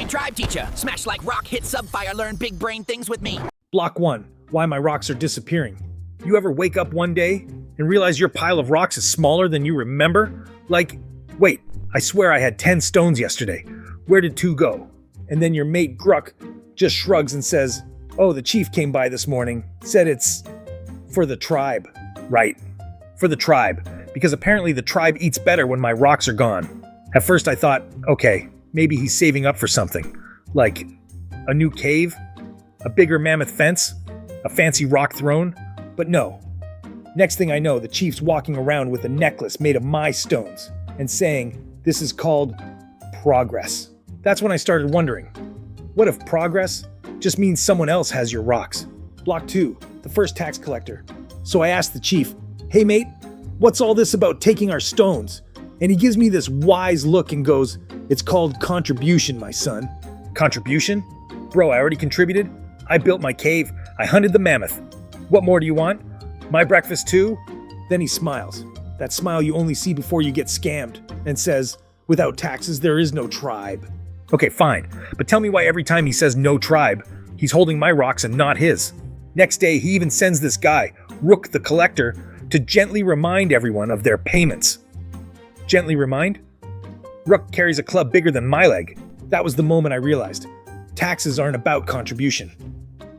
annoying tribe teacher. Smash like rock, hit subfire, learn big brain things with me. Block 1. Why my rocks are disappearing. You ever wake up one day and realize your pile of rocks is smaller than you remember? Like, wait, I swear I had 10 stones yesterday. Where did 2 go? And then your mate Gruck just shrugs and says, oh, the chief came by this morning, said it's for the tribe. Right, for the tribe, because apparently the tribe eats better when my rocks are gone. At first I thought, okay, maybe he's saving up for something. Like a new cave, a bigger mammoth fence, a fancy rock throne. But no. Next thing I know, the chief's walking around with a necklace made of my stones and saying, this is called progress. That's when I started wondering, what if progress just means someone else has your rocks? Block 2, the first tax collector. So I asked the chief, hey mate, what's all this about taking our stones? And he gives me this wise look and goes, it's called contribution, my son. Contribution? Bro, I already contributed. I built my cave. I hunted the mammoth. What more do you want? My breakfast too? Then he smiles. That smile you only see before you get scammed, and says, without taxes, there is no tribe. Okay, fine, but tell me why every time he says no tribe, he's holding my rocks and not his. Next day, he even sends this guy, Rook the Collector, to gently remind everyone of their payments. Gently remind? Rook carries a club bigger than my leg. That was the moment I realized. Taxes aren't about contribution.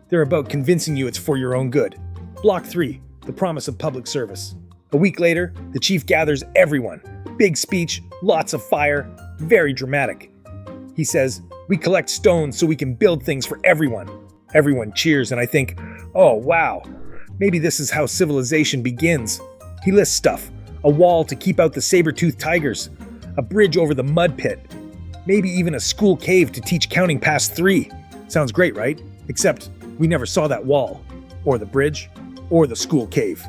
They're about convincing you it's for your own good. Block 3, the promise of public service. A week later, the chief gathers everyone. Big speech, lots of fire, very dramatic. He says, we collect stones so we can build things for everyone. Everyone cheers, and I think, oh wow, maybe this is how civilization begins. He lists stuff, a wall to keep out the saber-toothed tigers, a bridge over the mud pit, maybe even a school cave to teach counting past 3. Sounds great, right? Except we never saw that wall, or the bridge, or the school cave.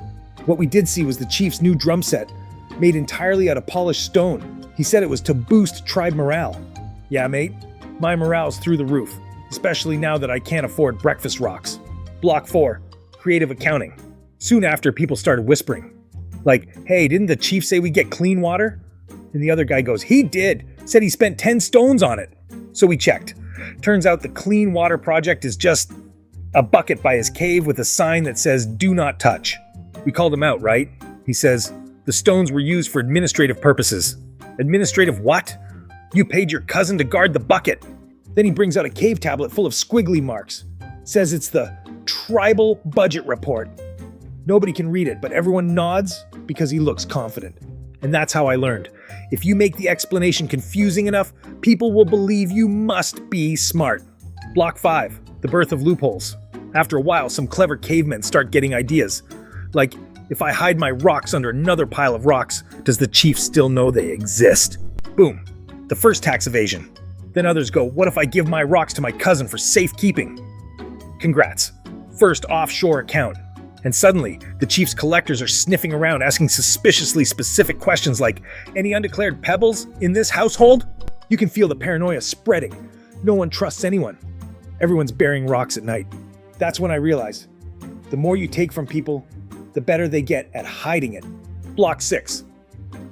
What we did see was the chief's new drum set, made entirely out of polished stone. He said it was to boost tribe morale. Yeah, mate, my morale's through the roof, especially now that I can't afford breakfast rocks. Block 4, creative accounting. Soon after, people started whispering. Like, hey, didn't the chief say we get clean water? And the other guy goes, he did, said he spent 10 stones on it. So we checked. Turns out the clean water project is just a bucket by his cave with a sign that says, do not touch. We called him out, right? He says, the stones were used for administrative purposes. Administrative what? You paid your cousin to guard the bucket. Then he brings out a cave tablet full of squiggly marks. Says it's the tribal budget report. Nobody can read it, but everyone nods because he looks confident. And that's how I learned. If you make the explanation confusing enough, people will believe you must be smart. Block 5, the birth of loopholes. After a while, some clever cavemen start getting ideas. Like, if I hide my rocks under another pile of rocks, does the chief still know they exist? Boom. The first tax evasion. Then others go, what if I give my rocks to my cousin for safekeeping? Congrats. First offshore account. And suddenly, the chief's collectors are sniffing around asking suspiciously specific questions like, any undeclared pebbles in this household? You can feel the paranoia spreading. No one trusts anyone. Everyone's burying rocks at night. That's when I realized, the more you take from people, the better they get at hiding it. Block 6.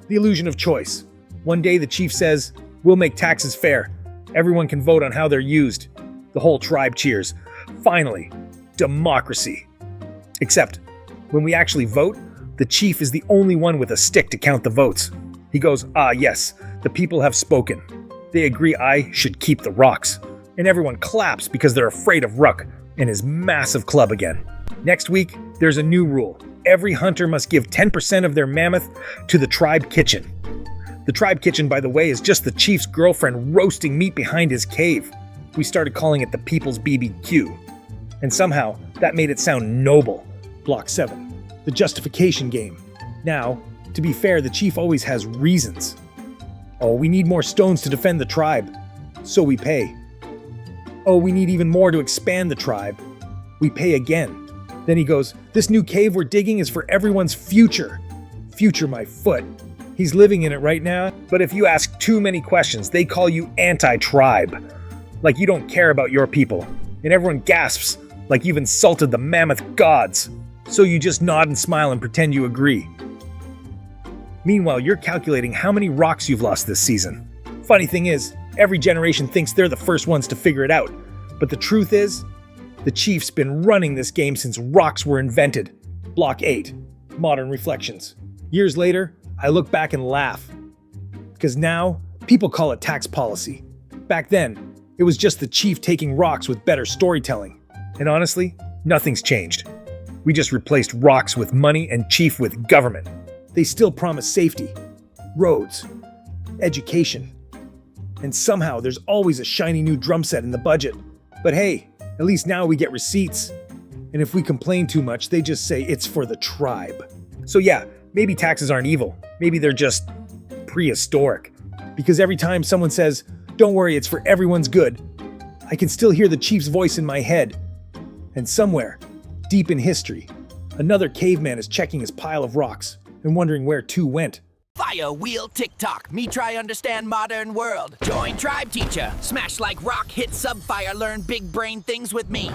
The illusion of choice. One day the chief says, we'll make taxes fair. Everyone can vote on how they're used. The whole tribe cheers. Finally, democracy. Except, when we actually vote, the chief is the only one with a stick to count the votes. He goes, ah yes, the people have spoken. They agree I should keep the rocks. And everyone claps because they're afraid of Ruck and his massive club again. Next week, there's a new rule. Every hunter must give 10% of their mammoth to the tribe kitchen. The tribe kitchen, by the way, is just the chief's girlfriend roasting meat behind his cave. We started calling it the People's BBQ. And somehow, that made it sound noble. Block 7. The justification game. Now, to be fair, the chief always has reasons. Oh, we need more stones to defend the tribe. So we pay. Oh, we need even more to expand the tribe. We pay again. Then he goes, this new cave we're digging is for everyone's future. Future my foot. He's living in it right now, but if you ask too many questions, they call you anti-tribe. Like you don't care about your people. And everyone gasps, like you've insulted the mammoth gods. So you just nod and smile and pretend you agree. Meanwhile, you're calculating how many rocks you've lost this season. Funny thing is, every generation thinks they're the first ones to figure it out. But the truth is, the Chief's been running this game since rocks were invented. Block 8. Modern Reflections. Years later, I look back and laugh. Because now, people call it tax policy. Back then, it was just the Chief taking rocks with better storytelling. And honestly, nothing's changed. We just replaced rocks with money and Chief with government. They still promise safety, roads, education. And somehow there's always a shiny new drum set in the budget. But hey, at least now we get receipts. And if we complain too much, they just say it's for the tribe. So yeah, maybe taxes aren't evil. Maybe they're just prehistoric. Because every time someone says, "Don't worry, it's for everyone's good," I can still hear the Chief's voice in my head. And somewhere, deep in history, another caveman is checking his pile of rocks and wondering where two went. Fire wheel TikTok, me try understand modern world. Join tribe teacher, smash like rock, hit sub fire, learn big brain things with me.